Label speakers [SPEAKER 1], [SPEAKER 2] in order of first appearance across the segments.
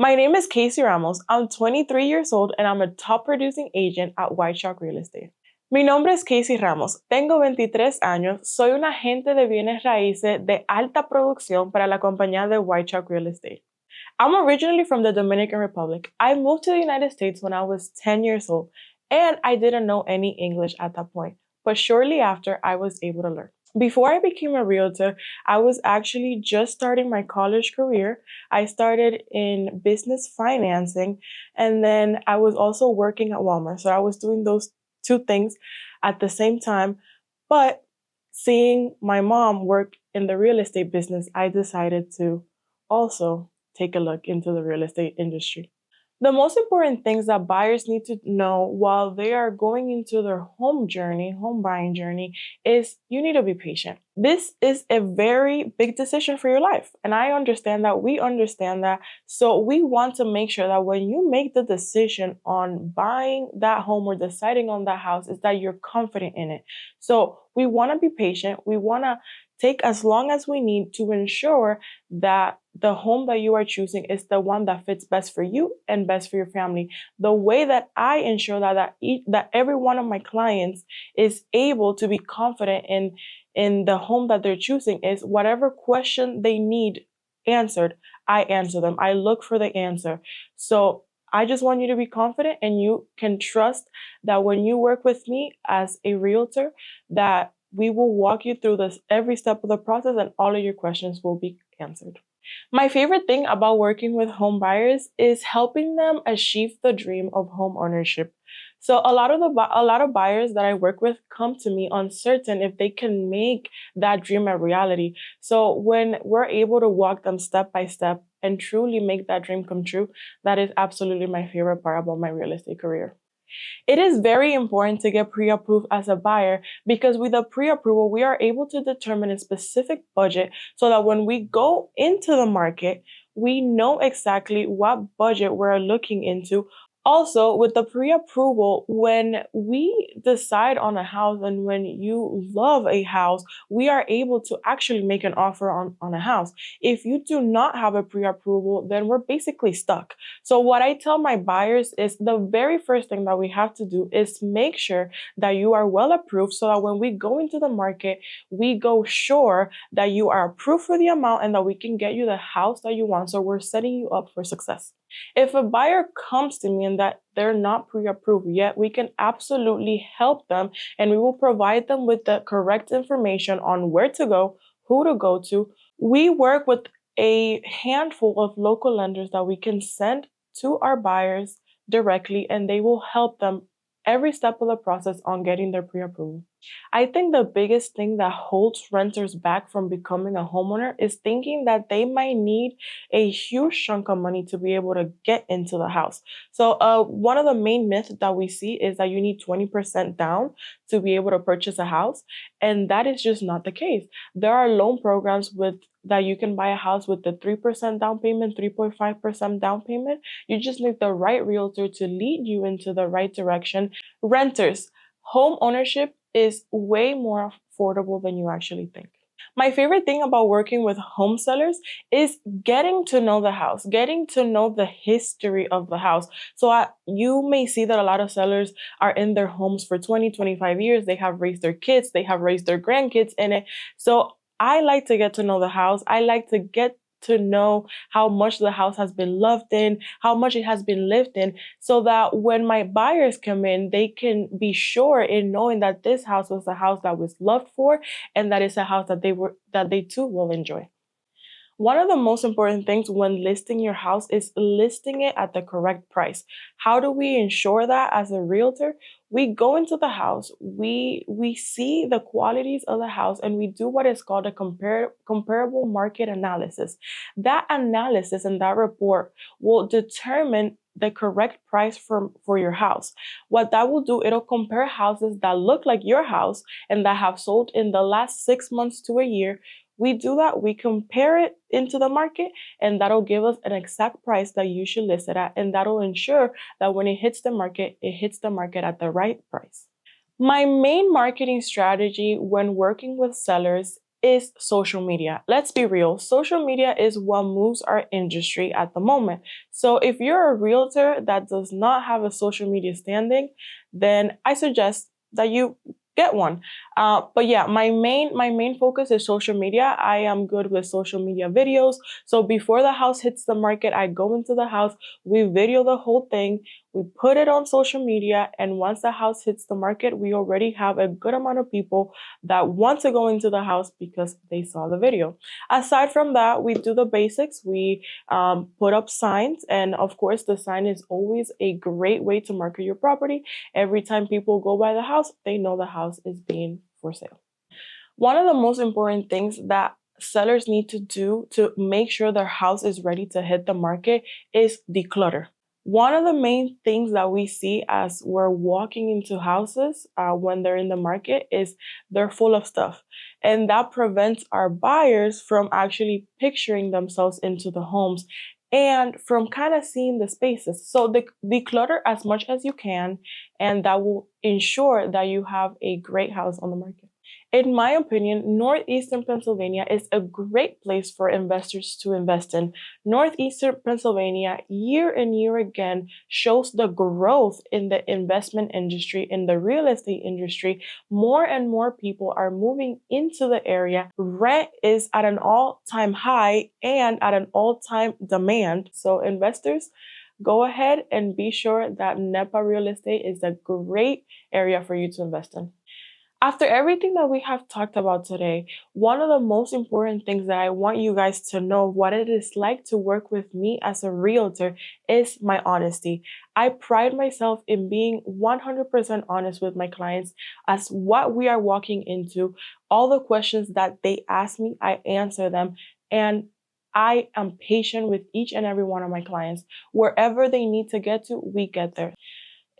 [SPEAKER 1] My name is Keysi Ramos. I'm 23 years old and I'm a top producing agent at Wychock Real Estate. Mi nombre es Keysi Ramos. Tengo 23 años. Soy un agente de bienes raíces de alta producción para la compañía de Wychock Real Estate. I'm originally from the Dominican Republic. I moved to the United States when I was 10 years old, and I didn't know any English at that point. But shortly after, I was able to learn. Before I became a realtor, I was actually just starting my college career. I started in business financing, and then I was also working at Walmart. So I was doing those two things at the same time. But seeing my mom work in the real estate business, I decided to also take a look into the real estate industry. The most important things that buyers need to know while they are going into their home buying journey, is you need to be patient. This is a very big decision for your life. And I understand that, we understand that. So we want to make sure that when you make the decision on buying that home or deciding on that house, is that you're confident in it. So we want to be patient. We want to take as long as we need to ensure that the home that you are choosing is the one that fits best for you and best for your family. The way that I ensure that every one of my clients is able to be confident in the home that they're choosing is whatever question they need answered, I answer them. I look for the answer. So I just want you to be confident, and you can trust that when you work with me as a realtor, that we will walk you through this every step of the process and all of your questions will be answered. My favorite thing about working with home buyers is helping them achieve the dream of home ownership. So a lot of buyers that I work with come to me uncertain if they can make that dream a reality. So when we're able to walk them step by step and truly make that dream come true, that is absolutely my favorite part about my real estate career. It is very important to get pre-approved as a buyer, because with a pre-approval, we are able to determine a specific budget so that when we go into the market, we know exactly what budget we're looking into. Also, with the pre-approval, when we decide on a house and when you love a house, we are able to actually make an offer on a house. If you do not have a pre-approval, then we're basically stuck. So what I tell my buyers is the very first thing that we have to do is make sure that you are well approved, so that when we go into the market, we go sure that you are approved for the amount and that we can get you the house that you want. So we're setting you up for success. If a buyer comes to me and that they're not pre-approved yet, we can absolutely help them, and we will provide them with the correct information on where to go, who to go to. We work with a handful of local lenders that we can send to our buyers directly, and they will help them every step of the process on getting their pre-approval. I think the biggest thing that holds renters back from becoming a homeowner is thinking that they might need a huge chunk of money to be able to get into the house. So one of the main myths that we see is that you need 20% down to be able to purchase a house. And that is just not the case. There are loan programs that you can buy a house with the 3% down payment, 3.5% down payment. You just need the right realtor to lead you into the right direction. Renters, home ownership is way more affordable than you actually think. My favorite thing about working with home sellers is getting to know the house, getting to know the history of the house. So you may see that a lot of sellers are in their homes for 20, 25 years. They have raised their kids, they have raised their grandkids in it. So I like to get to know the house. I like to get to know how much the house has been loved in, how much it has been lived in, so that when my buyers come in, they can be sure in knowing that this house was a house that was loved for, and that it's a house that they too will enjoy. One of the most important things when listing your house is listing it at the correct price. How do we ensure that as a realtor? We go into the house, we see the qualities of the house, and we do what is called a comparable market analysis. That analysis and that report will determine the correct price for your house. What that will do, it'll compare houses that look like your house and that have sold in the last 6 months to a year. We do that, we compare it into the market, and that'll give us an exact price that you should list it at, and that'll ensure that when it hits the market at the right price. My main marketing strategy when working with sellers is social media. Let's be real. Social media is what moves our industry at the moment. So if you're a realtor that does not have a social media standing, then I suggest that you get one. But yeah, my main focus is social media. I am good with social media videos. So before the house hits the market, I go into the house, we video the whole thing, we put it on social media, and once the house hits the market, we already have a good amount of people that want to go into the house because they saw the video. Aside from that, we do the basics. We put up signs, and of course, the sign is always a great way to market your property. Every time people go by the house, they know the house is being for sale. One of the most important things that sellers need to do to make sure their house is ready to hit the market is declutter. One of the main things that we see as we're walking into houses when they're in the market is they're full of stuff. And that prevents our buyers from actually picturing themselves into the homes and from kind of seeing the spaces. So declutter as much as you can, and that will ensure that you have a great house on the market. In my opinion, Northeastern Pennsylvania is a great place for investors to invest in. Northeastern Pennsylvania, year and year again, shows the growth in the investment industry, in the real estate industry. More and more people are moving into the area. Rent is at an all-time high and at an all-time demand. So investors, go ahead and be sure that NEPA Real Estate is a great area for you to invest in. After everything that we have talked about today, one of the most important things that I want you guys to know what it is like to work with me as a realtor is my honesty. I pride myself in being 100% honest with my clients as what we are walking into. All the questions that they ask me, I answer them, and I am patient with each and every one of my clients. Wherever they need to get to, we get there.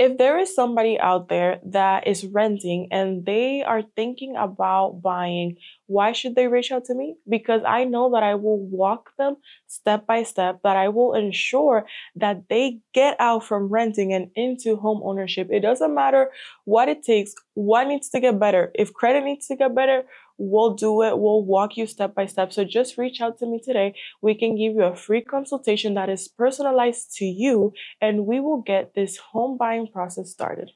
[SPEAKER 1] If there is somebody out there that is renting and they are thinking about buying, why should they reach out to me? Because I know that I will walk them step by step, that I will ensure that they get out from renting and into home ownership. It doesn't matter what it takes, what needs to get better. If credit needs to get better, we'll do it. We'll walk you step by step. So just reach out to me today. We can give you a free consultation that is personalized to you, and we will get this home buying process started.